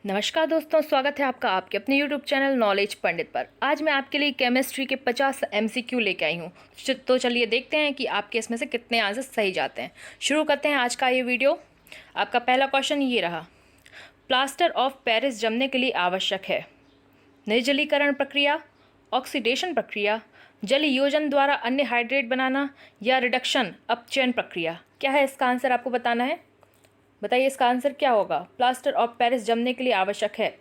नमस्कार दोस्तों, स्वागत है आपका आपके अपने YouTube चैनल नॉलेज पंडित पर। आज मैं आपके लिए केमिस्ट्री के 50 MCQ लेके आई हूँ। तो चलिए देखते हैं कि आपके इसमें से कितने आंसर सही जाते हैं। शुरू करते हैं आज का ये वीडियो। आपका पहला क्वेश्चन ये रहा, प्लास्टर ऑफ पेरिस जमने के लिए आवश्यक है निर्जलीकरण प्रक्रिया, ऑक्सीडेशन प्रक्रिया, जल योजन द्वारा अन्य हाइड्रेट बनाना या रिडक्शन अपचयन प्रक्रिया। क्या है इसका आंसर, आपको बताना है। बताइए इसका आंसर क्या होगा। प्लास्टर ऑफ पेरिस जमने के लिए आवश्यक है,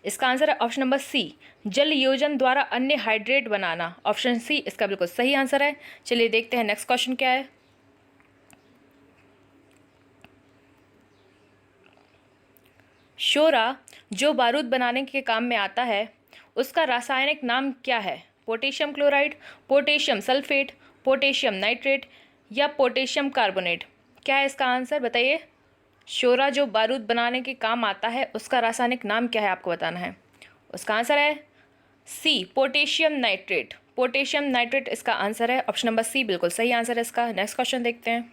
इसका आंसर है ऑप्शन नंबर सी, जल योजन द्वारा अन्य हाइड्रेट बनाना। ऑप्शन सी इसका बिल्कुल सही आंसर है। चलिए देखते हैं नेक्स्ट क्वेश्चन क्या है। शोरा जो बारूद बनाने के काम में आता है उसका रासायनिक नाम क्या है। Potassium chloride, potassium sulphate, potassium nitrate या पोटेशियम कार्बोनेट। क्या है इसका आंसर, बताइए। शोरा जो बारूद बनाने के काम आता है उसका रासायनिक नाम क्या है, आपको बताना है। उसका आंसर है सी, पोटेशियम नाइट्रेट। पोटेशियम नाइट्रेट इसका आंसर है। ऑप्शन नंबर सी बिल्कुल सही आंसर है इसका। नेक्स्ट क्वेश्चन देखते हैं।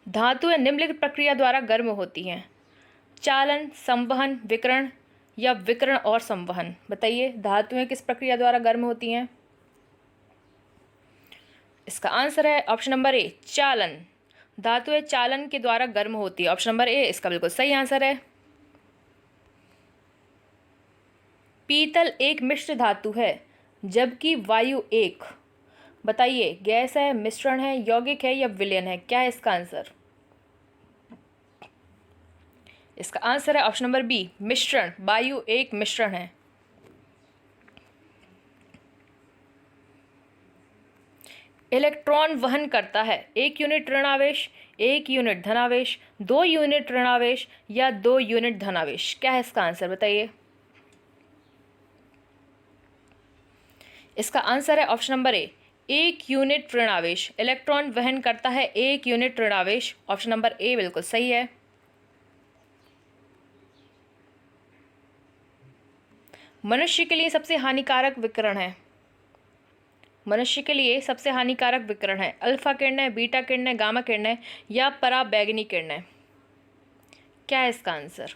धातुएं निम्नलिखित प्रक्रिया द्वारा गर्म होती हैं। चालन, संवहन, विकर्ण या विकर्ण और संवहन। बताइए धातुएं किस प्रक्रिया द्वारा गर्म होती हैं। इसका आंसर है ऑप्शन नंबर ए, चालन। धातुएं चालन के द्वारा गर्म होती है। ऑप्शन नंबर ए इसका बिल्कुल सही आंसर है। पीतल एक मिश्र धातु है जबकि वायु एक, बताइए गैस है, मिश्रण है, यौगिक है या विलयन है। क्या है इसका आंसर। इसका आंसर है ऑप्शन नंबर बी, मिश्रण। वायु एक मिश्रण है। इलेक्ट्रॉन वहन करता है 1 यूनिट ऋणावेश, 1 यूनिट धनावेश, 2 यूनिट ऋणावेश या 2 यूनिट धनावेश। क्या है इसका आंसर, बताइए। इसका आंसर है ऑप्शन नंबर ए, 1 यूनिट ऋणावेश। इलेक्ट्रॉन वहन करता है 1 यूनिट ऋणावेश। ऑप्शन नंबर ए बिल्कुल सही है। मनुष्य के लिए सबसे हानिकारक विकिरण है। मनुष्य के लिए सबसे हानिकारक विकिरण है अल्फा किरणें, बीटा किरणें, गामा किरणें या पराबैंगनी किरणें। क्या है इसका आंसर।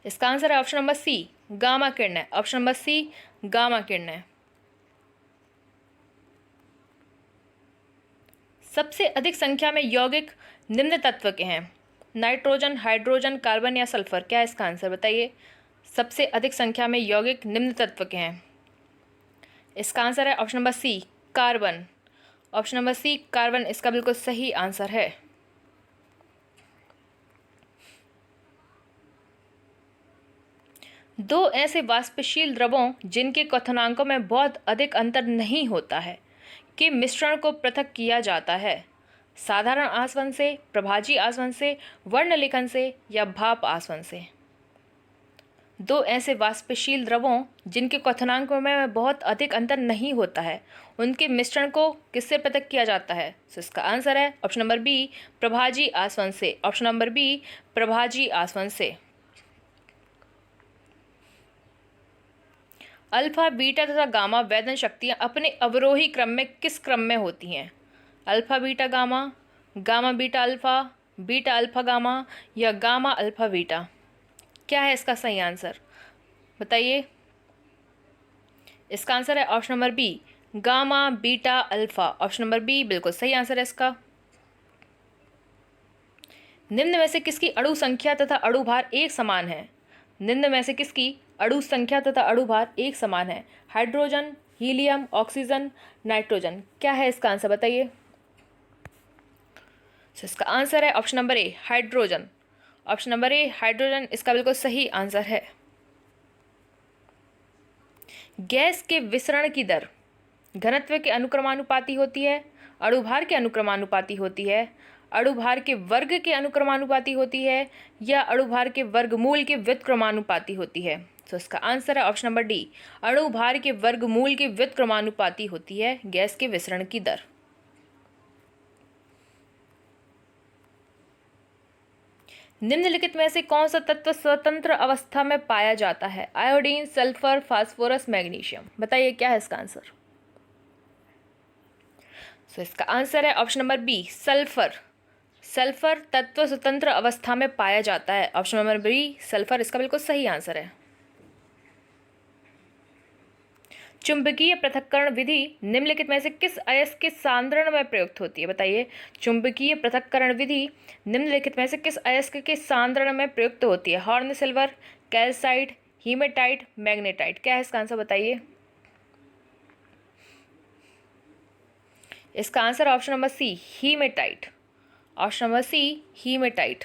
इसका आंसर है ऑप्शन नंबर सी, गामा किरणें। ऑप्शन नंबर सी, गामा किरणें। सबसे अधिक संख्या में यौगिक निम्न तत्व के हैं। नाइट्रोजन, हाइड्रोजन, कार्बन या सल्फर। क्या है इसका आंसर, बताइए। सबसे अधिक संख्या में यौगिक निम्न तत्व के हैं। इसका आंसर है option number C, carbon. Option number C, carbon इसका बिल्कुल सही आंसर है। दो ऐसे वाष्पशील द्रवों जिनके क्वथनांकों में बहुत अधिक अंतर नहीं होता है के मिश्रण को पृथक किया जाता है। साधारण आसवन से, प्रभाजी आसवन से, वर्णलेखन से या भाप आसवन से। दो ऐसे वाष्पशील द्रवों जिनके क्वथनांकों में बहुत अधिक अंतर नहीं होता है उनके मिश्रण को किससे पृथक किया जाता है। तो इसका आंसर है ऑप्शन नंबर बी, प्रभाजी आसवन से। ऑप्शन नंबर बी, प्रभाजी आसवन से। अल्फा, बीटा तथा गामा वेदन शक्तियाँ अपने अवरोही क्रम में किस क्रम में होती हैं। Alpha beta gamma, gamma beta alpha, beta alpha gamma या गामा अल्फा बीटा। क्या है इसका सही आंसर, बताइए। इसका आंसर है option number B, gamma beta alpha. Option number B बिल्कुल सही आंसर है इसका। निम्न में से किसकी अणु संख्या तथा अणु भार एक समान है। निम्न में से किसकी अणु संख्या तथा अणु भार एक समान है। Hydrogen, helium, oxygen, nitrogen. क्या है इसका आंसर, बताइए। इसका आंसर है ऑप्शन नंबर ए, हाइड्रोजन। ऑप्शन नंबर ए, हाइड्रोजन इसका बिल्कुल सही आंसर है। गैस के विसरण की दर घनत्व के अनुक्रमानुपाती होती है, अणुभार के अनुक्रमानुपाती होती है, अणुभार के वर्ग के अनुक्रमानुपाती होती है या अणुभार के वर्गमूल के व्युत्क्रमानुपाती होती है। तो इसका आंसर है ऑप्शन नंबर डी, अणुभार के वर्गमूल के व्युत्क्रमानुपाती होती है गैस के विसरण की दर। निम्नलिखित में से कौन सा तत्व स्वतंत्र अवस्था में पाया जाता है। Iodine, sulphur, phosphorus, magnesium. बताइए क्या है इसका आंसर। इसका आंसर है option number B, sulphur. Sulphur तत्व स्वतंत्र अवस्था में पाया जाता है। ऑप्शन नंबर बी सल्फर इसका बिल्कुल सही आंसर है। चुंबकीय पृथक्करण विधि निम्नलिखित में से किस अयस्क के सांद्रण में प्रयुक्त होती है? बताइए। चुंबकीय पृथक्करण विधि निम्नलिखित में से किस अयस्क के सांद्रण में प्रयुक्त होती है? Horn silver, calcite, haematite, magnetite. क्या है इसका आंसर? बताइए। इसका answer option number C haematite. Option number C haematite.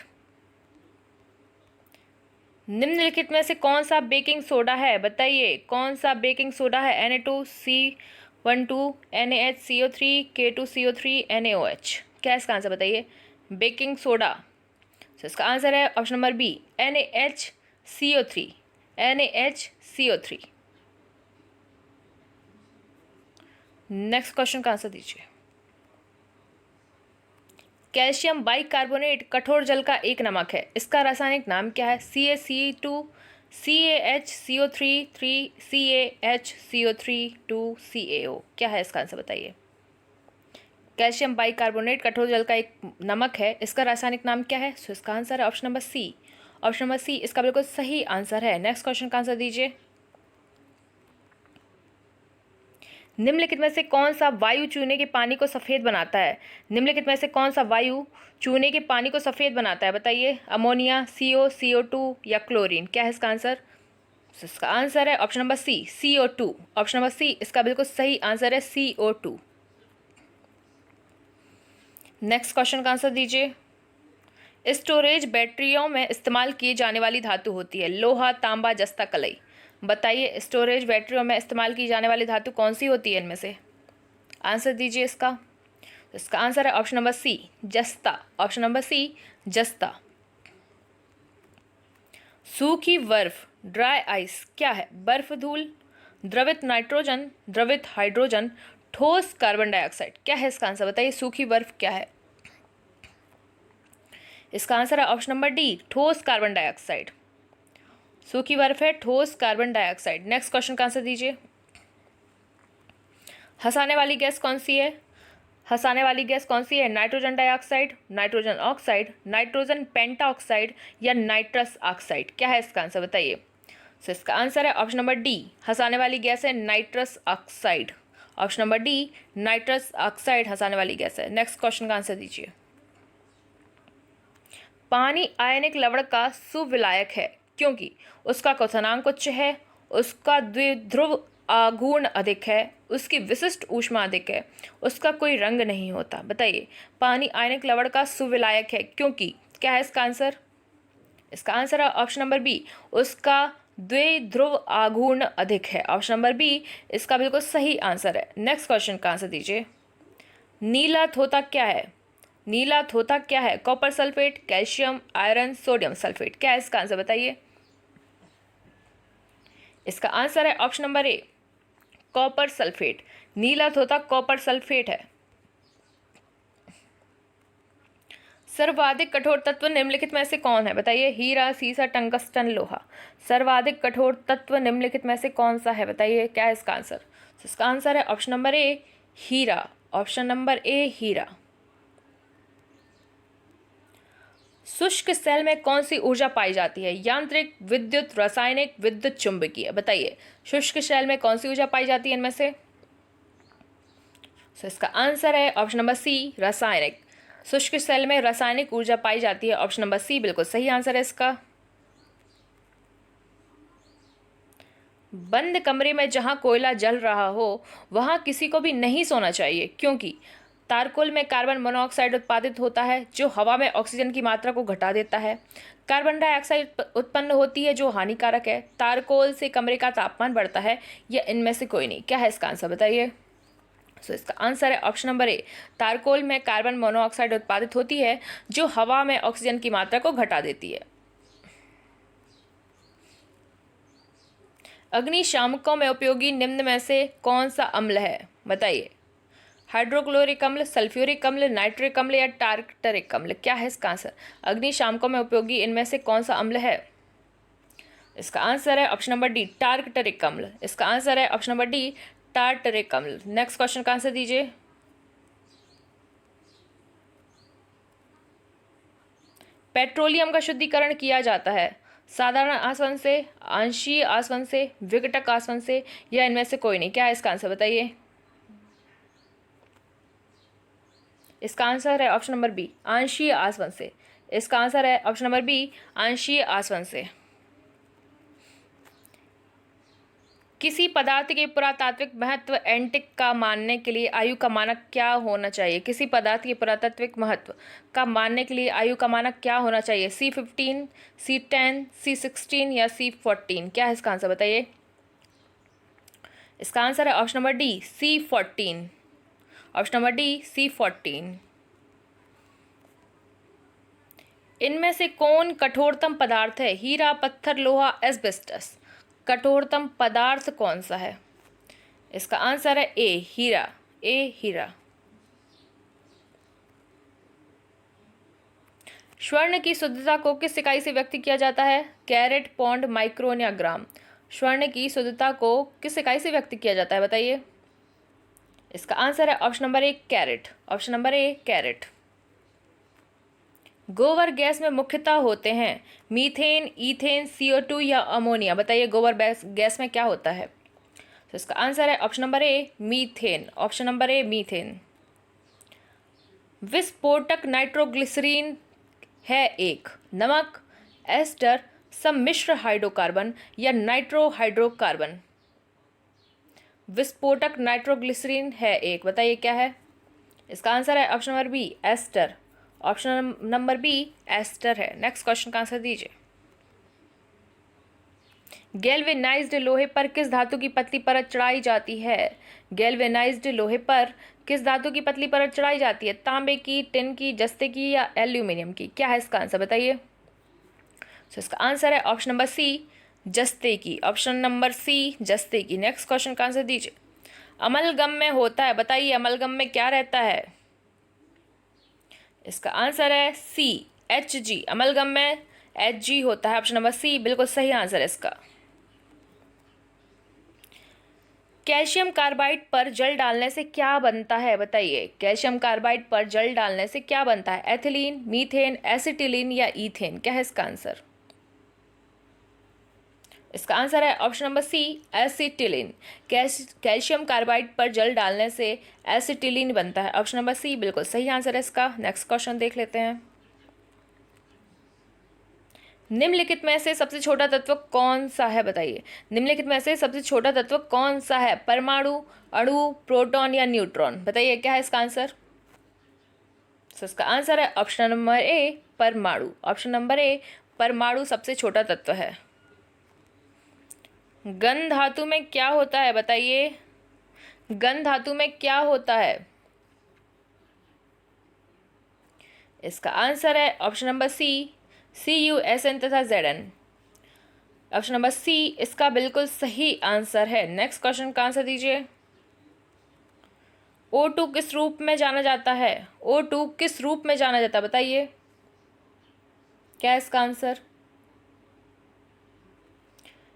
निम्नलिखित में से कौन सा बेकिंग सोडा है? बताइए कौन सा बेकिंग सोडा है? Na2CO2 NaHCO3 K2CO3 NaOH। क्या है इसका आंसर? बताइए। Baking soda. तो इसका आंसर है option number B NaHCO3। NaHCO3। Next question का आंसर दीजिए। कैल्शियम बाइकार्बोनेट कठोर जल का एक नमक है। इसका रासायनिक नाम क्या है? CaC2 CaHCO3 CaHCO3 2CaO। क्या है इसका आंसर? बताइए। कैल्शियम बाइकार्बोनेट कठोर जल का एक नमक है। इसका रासायनिक नाम क्या है? सो इसका आंसर है option number C. Option number C इसका बिल्कुल सही आंसर है। नेक्स्ट क्वेश्चन का आंसर दीजिए। निम्नलिखित में से कौन सा वायु चूने के पानी को सफ़ेद बनाता है? निम्नलिखित में से कौन सा वायु चूने के पानी को सफ़ेद बनाता है? बताइए। अमोनिया, CO2 या क्लोरीन। क्या है इसका आंसर? इसका आंसर है option number C CO2। Option number C इसका बिल्कुल सही आंसर है CO2। नेक्स्ट क्वेश्चन का आंसर दीजिए। स्टोरेज बैटरियों में इस्तेमाल की जाने वाली धातु होती है? लोहा, तांबा, जस्ता, कलई। बताइए। स्टोरेज बैटरियों में इस्तेमाल की जाने वाली धातु कौन सी होती है इनमें से? आंसर दीजिए इसका। इसका आंसर है ऑप्शन नंबर सी जस्ता। ऑप्शन नंबर सी जस्ता। सूखी बर्फ ड्राई आइस क्या है? बर्फ धूल, द्रवित नाइट्रोजन, द्रवित हाइड्रोजन, ठोस कार्बन डाइऑक्साइड। क्या है इसका आंसर? बताइए। सूखी बर्फ क्या है? इसका आंसर है ऑप्शन नंबर डी ठोस कार्बन डाइऑक्साइड। सूखी बर्फ है ठोस कार्बन डाइऑक्साइड। नेक्स्ट क्वेश्चन का आंसर दीजिए। हंसाने वाली गैस कौन सी है? हंसाने वाली गैस कौन सी है? Nitrogen dioxide, nitrogen oxide, nitrogen pentoxide या नाइट्रस ऑक्साइड। क्या है इसका आंसर? बताइए। सो इसका आंसर है ऑप्शन नंबर डी हंसाने वाली गैस है nitrous oxide. Option number D nitrous oxide हंसाने वाली गैस है। नेक्स्ट क्वेश्चन का आंसर दीजिए। पानी आयनिक लवण का सुविलायक है क्योंकि उसका क्वथनांक उच्च है, उसका द्विध्रुव आघूर्ण अधिक है, उसकी विशिष्ट ऊष्मा अधिक है, उसका कोई रंग नहीं होता। बताइए। पानी आयनिक लवण का सुविलायक है क्योंकि क्या है इसका आंसर? इसका आंसर है ऑप्शन नंबर बी उसका द्विध्रुव आघूर्ण अधिक है। ऑप्शन नंबर बी इसका बिल्कुल सही आंसर है। नेक्स्ट क्वेश्चन का आंसर दीजिए। नीला थोथा क्या है? नीला थोथा क्या है? Copper sulphate, calcium, iron, sodium sulphate. क्या है इसका आंसर? बताइए। इसका आंसर है option number A copper sulphate. नीला थोथा कॉपर सल्फेट है। सर्वाधिक कठोर तत्व निम्नलिखित में से कौन है? बताइए। हीरा, सीसा, टंगस्टन, लोहा। सर्वाधिक कठोर तत्व निम्नलिखित में से कौन सा है? बताइए। क्या है इसका आंसर? इसका आंसर है ऑप्शन नंबर ए हीरा। ऑप्शन नंबर ए हीरा। शुष्क सेल में कौन सी ऊर्जा पाई जाती है? यांत्रिक, विद्युत, रासायनिक, विद्युत चुंबकीय। बताइए। शुष्क सेल में कौन सी ऊर्जा पाई जाती है इनमें से? इसका आंसर है ऑप्शन नंबर सी रासायनिक। शुष्क सेल में रासायनिक ऊर्जा पाई जाती है। ऑप्शन नंबर सी बिल्कुल सही आंसर है इसका। बंद कमरे में जहां कोयला जल रहा हो वहां किसी को भी नहीं सोना चाहिए क्योंकि तारकोल में कार्बन मोनोऑक्साइड उत्पादित होता है जो हवा में ऑक्सीजन की मात्रा को घटा देता है। कार्बन डाइऑक्साइड उत्पन्न होती है जो हानिकारक है। तारकोल से कमरे का तापमान बढ़ता है। या इनमें से कोई नहीं। क्या है इसका आंसर? बताइए। इसका आंसर है ऑप्शन नंबर ए तारकोल में कार्बन मोनोऑक्साइड उत्पादित होती है जो हवा में ऑक्सीजन की मात्रा को घटा देती है। अग्निशामकों में उपयोगी निम्न में से कौन सा अम्ल है? बताइए। हाइड्रोक्लोरिक अम्ल, सल्फ्यूरिक अम्ल, नाइट्रिक अम्ल या टार्टरिक अम्ल। क्या है इसका आंसर? अग्निशामकों में उपयोगी इनमें से कौन सा अम्ल है? इसका आंसर है ऑप्शन नंबर डी टार्टरिक अम्ल। इसका आंसर है ऑप्शन नंबर डी टार्टरिक अम्ल। नेक्स्ट क्वेश्चन का आंसर दीजिए। पेट्रोलियम का शुद्धिकरण किया जाता है? साधारण आसवन से, आंशिक आसवन से, विघटक आसवन से, या इनमें से कोई नहीं? क्या है इसका आंसर बताइए। इसका आंसर है ऑप्शन नंबर बी, आंशिक आसवन से। इसका आंसर है ऑप्शन नंबर बी, आंशिक आसवन से। किसी पदार्थ के पुरातात्विक महत्व एंटिक का मानने के लिए आयु का मानक क्या होना चाहिए? किसी पदार्थ के पुरातात्विक महत्व का मानने के लिए आयु का मानक क्या होना चाहिए? C15, C10, C16 या C14? क्या है इसका आंसर बताइए। इसका आंसर है option number D, C14। Option number D, C14। इनमें से कौन कठोरतम पदार्थ है? हीरा, पत्थर, लोहा, एस्बेस्टस। कठोरतम पदार्थ कौन सा है? इसका आंसर है ए, हीरा। ए, हीरा। स्वर्ण की शुद्धता को किस इकाई से व्यक्त किया जाता है? कैरेट, पौंड, माइक्रोन या ग्राम? स्वर्ण की शुद्धता को किस इकाई से व्यक्त किया जाता है बताइए। इसका आंसर है option number A, carat. Option number A, carat. गोबर गैस में मुख्यतः होते हैं मीथेन, ईथेन, CO2 या अमोनिया? बताइए गोबर गैस में क्या होता है। तो इसका आंसर है ऑप्शन नंबर ए, मीथेन। ऑप्शन नंबर ए, मीथेन। विस्फोटक नाइट्रोग्लिसरीन है एक नमक, एस्टर, सम्मिश्र हाइड्रोकार्बन या नाइट्रोहाइड्रोकार्बन? विस्फोटक नाइट्रोग्लिसरीन है एक, बताइए क्या है। इसका आंसर है option number B, ester. Option number B, ester है। नेक्स्ट क्वेश्चन का आंसर दीजिए। गैल्वेनाइज्ड लोहे पर किस धातु की पतली परत चढ़ाई जाती है? गैल्वेनाइज्ड लोहे पर किस धातु की पतली परत चढ़ाई जाती है? तांबे की, टिन की, जस्ते की या एल्यूमिनियम की? क्या है इसका आंसर बताइए। तो इसका आंसर है ऑप्शन नंबर सी, जस्ते की। ऑप्शन नंबर सी, जस्ते की। नेक्स्ट क्वेश्चन का आंसर दीजिए। अमलगम में होता है, बताइए अमलगम में क्या रहता है। इसका आंसर है सी, Hg। अमलगम में Hg होता है। ऑप्शन नंबर सी बिल्कुल सही आंसर है इसका। कैल्शियम कार्बाइड पर जल डालने से क्या बनता है बताइए। कैल्शियम कार्बाइड पर जल डालने से क्या बनता है? एथिलीन, मीथेन, एसिटिलीन या ईथेन? क्या है इसका आंसर। इसका आंसर है option number C, acetylene. Calcium carbide पर जल डालने से एसिटिलीन बनता है। ऑप्शन नंबर सी बिल्कुल सही आंसर है इसका। नेक्स्ट क्वेश्चन देख लेते हैं। निम्नलिखित में से सबसे छोटा तत्व कौन सा है बताइए। निम्नलिखित में से सबसे छोटा तत्व कौन सा है? परमाणु, अणु, प्रोटॉन या न्यूट्रॉन? बताइए क्या है इसका आंसर। तो इसका आंसर है ऑप्शन नंबर ए, परमाणु। ऑप्शन नंबर ए, परमाणु सबसे छोटा तत्व है। घन धातु में क्या होता है बताइए। घन धातु में क्या होता है? इसका आंसर है ऑप्शन नंबर सी, CuSN तथा Zn। ऑप्शन नंबर सी इसका बिल्कुल सही आंसर है। नेक्स्ट क्वेश्चन का आंसर दीजिए। O2 किस रूप में जाना जाता है? O2 किस रूप में जाना जाता है बताइए। क्या है इसका आंसर।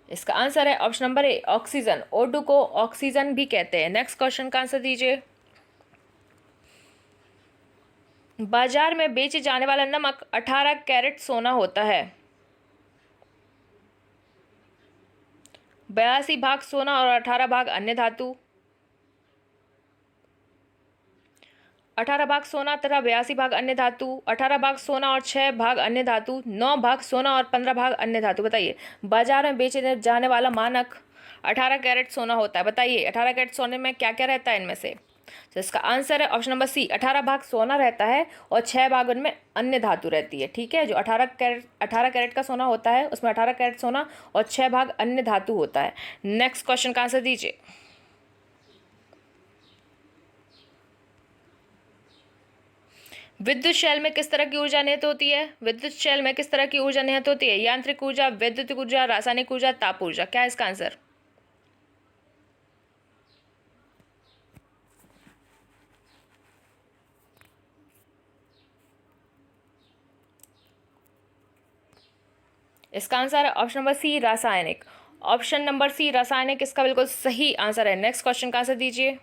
इसका आंसर है ऑप्शन नंबर ए, ऑक्सीजन। O2 को ऑक्सीजन भी कहते हैं। नेक्स्ट क्वेश्चन का आंसर दीजिए। बाजार में बेचे जाने वाला नमक 18 कैरेट सोना होता है। 82 भाग सोना और 18 भाग अन्य धातु। 18 भाग सोना तथा 82 भाग अन्य धातु। 18 भाग सोना और 6 भाग अन्य धातु। 9 भाग सोना और 15 भाग अन्य धातु। बताइए बाजार में बेचे जाने वाला मानक 18 कैरेट सोना होता है। बताइए 18 कैरेट सोने में क्या क्या रहता है इनमें से। तो इसका आंसर है ऑप्शन नंबर सी, 18 भाग सोना रहता है और 6 भाग उनमें अन्य धातु रहती है। ठीक है, जो 18 कैरेट का सोना होता है उसमें 18 कैरेट सोना और 6 भाग अन्य धातु होता है। नेक्स्ट क्वेश्चन का आंसर दीजिए। विद्युत शेल में किस तरह की ऊर्जा निहित होती है? विद्युत शेल में किस तरह की ऊर्जा निहित होती है? यांत्रिक ऊर्जा, वैद्युतिक ऊर्जा, रासायनिक ऊर्जा, ताप ऊर्जा? क्या है इसका आंसर। इसका आंसर है ऑप्शन नंबर सी, रासायनिक। ऑप्शन नंबर सी, रासायनिक इसका बिल्कुल सही आंसर है। नेक्स्ट क्वेश्चन का आंसर दीजिए।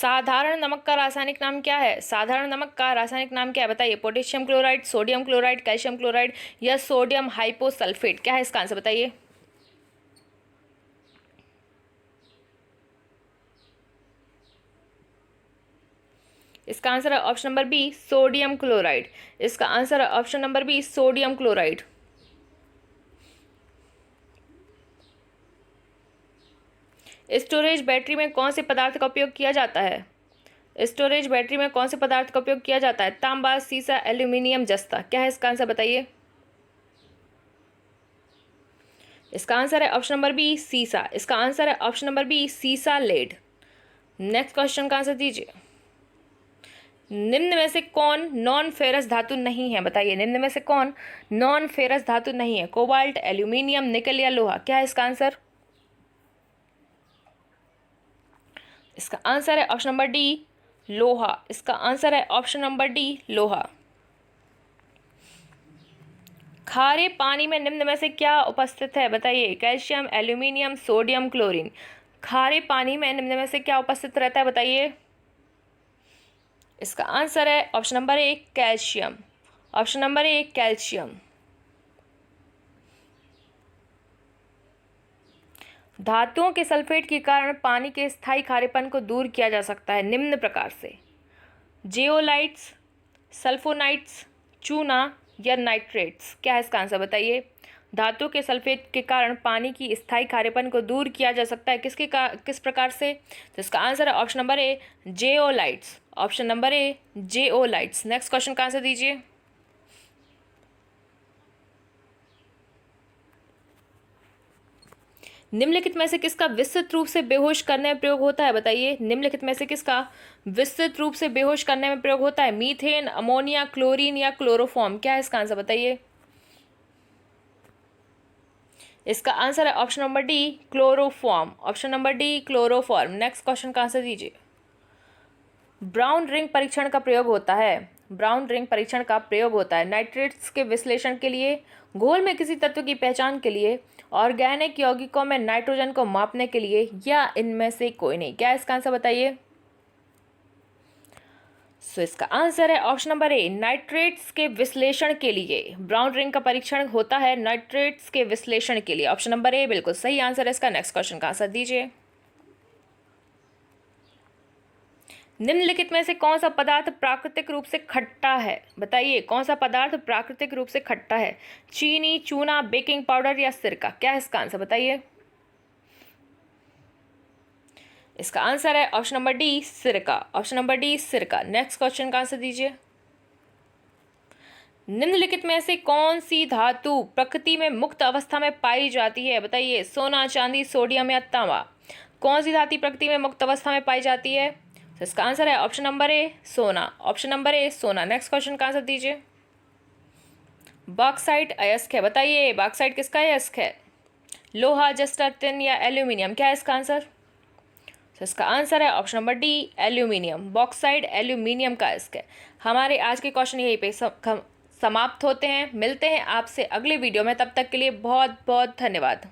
साधारण नमक का रासायनिक नाम क्या है? साधारण नमक का रासायनिक नाम क्या है बताइए? Potassium chloride, sodium chloride, calcium chloride या सोडियम हाइपोसल्फेट? क्या है इसका आंसर बताइए? इसका आंसर है option number B, sodium chloride. इसका आंसर है option number B, sodium chloride. Storage battery में कौन से पदार्थ का उपयोग किया जाता है? स्टोरेज बैटरी में कौन से पदार्थ का उपयोग किया जाता है? तांबा, सीसा, एल्यूमिनियम, जस्ता? क्या है इसका आंसर बताइए? इसका आंसर है ऑप्शन नंबर बी, सीसा। इसका आंसर है ऑप्शन नंबर बी, सीसा लेड। नेक्स्ट क्वेश्चन का आंसर दीजिए। निम्न में से कौन नॉन फेरस धातु नहीं है बताइए? निम्न में से कौन नॉन फेरस धातु नहीं है? कोबाल्ट, एल्यूमिनियम, निकल या लोहा? क्या है इसका आंसर? इसका आंसर है ऑप्शन नंबर डी, लोहा। इसका आंसर है ऑप्शन नंबर डी, लोहा। खारे पानी में निम्न में से क्या उपस्थित है बताइए? Calcium, aluminium, sodium, chlorine? खारे पानी में निम्न में से क्या उपस्थित रहता है बताइए? इसका आंसर है ऑप्शन नंबर ए, कैल्शियम। ऑप्शन नंबर ए, कैल्शियम। धातुओं के सल्फेट के कारण पानी के स्थायी खारेपन को दूर किया जा सकता है निम्न प्रकार से: जेओलाइट्स, सल्फोनाइट्स, चूना या नाइट्रेट्स? क्या है इसका आंसर बताइए? धातु के सल्फेट के कारण पानी की स्थायी खारेपन को दूर किया जा सकता है किस प्रकार से? तो इसका आंसर है option number A, zeolites. Option number A, zeolites. Next question का आंसर दीजिए। निम्नलिखित में से किसका विस्तृत रूप से बेहोश करने में प्रयोग होता है बताइए? निम्नलिखित में से किसका विस्तृत रूप से बेहोश करने में प्रयोग होता है? मीथेन, अमोनिया, क्लोरीन या क्लोरोफॉर्म? क्या है इसका आंसर बताइए? इसका आंसर है option number D, chloroform. Option number D, chloroform. Next question का आंसर दीजिए। ब्राउन रिंग परीक्षण का प्रयोग होता है। ब्राउन रिंग परीक्षण का प्रयोग होता है नाइट्रेट्स के विश्लेषण के लिए, घोल में किसी तत्व की पहचान के लिए, ऑर्गेनिक यौगिकों में नाइट्रोजन को मापने के लिए, या इनमें से कोई नहीं? क्या इसका आंसर बताइए? इसका आंसर है ऑप्शन नंबर ए, नाइट्रेट्स के विश्लेषण के लिए। ब्राउन रिंग का परीक्षण होता है नाइट्रेट्स के विश्लेषण के लिए। ऑप्शन नंबर ए बिल्कुल सही आंसर है इसका। नेक्स्ट क्वेश्चन का आंसर दीजिए। निम्नलिखित में से कौन सा पदार्थ प्राकृतिक रूप से खट्टा है बताइए? कौन सा पदार्थ प्राकृतिक रूप से खट्टा है? चीनी, चूना, बेकिंग पाउडर या सिरका? क्या है इसका आंसर बताइए? इसका आंसर है ऑप्शन नंबर डी, सिरका। ऑप्शन नंबर डी, सिरका। नेक्स्ट क्वेश्चन का आंसर दीजिए। निम्नलिखित में से कौन सी धातु प्रकृति में मुक्त अवस्था में पाई जाती है बताइए? सोना, चांदी, सोडियम या तांबा? कौन सी धातु प्रकृति में मुक्त अवस्था में पाई जाती है? तो इसका आंसर है ऑप्शन नंबर ए, सोना। ऑप्शन नंबर ए, सोना। नेक्स्ट क्वेश्चन का आंसर दीजिए। बॉक्साइट अयस्क है बताइए? बॉक्साइट किसका अयस्क है? लोहा, जस्ता, टिन या एल्यूमिनियम? क्या है इसका आंसर? तो इसका आंसर है option number D, aluminium. Bauxite aluminium का अयस्क है। हमारे आज के क्वेश्चन यहीं पे समाप्त होते हैं। मिलते हैं आपसे अगले वीडियो में, तब तक के लिए बहुत बहुत धन्यवाद।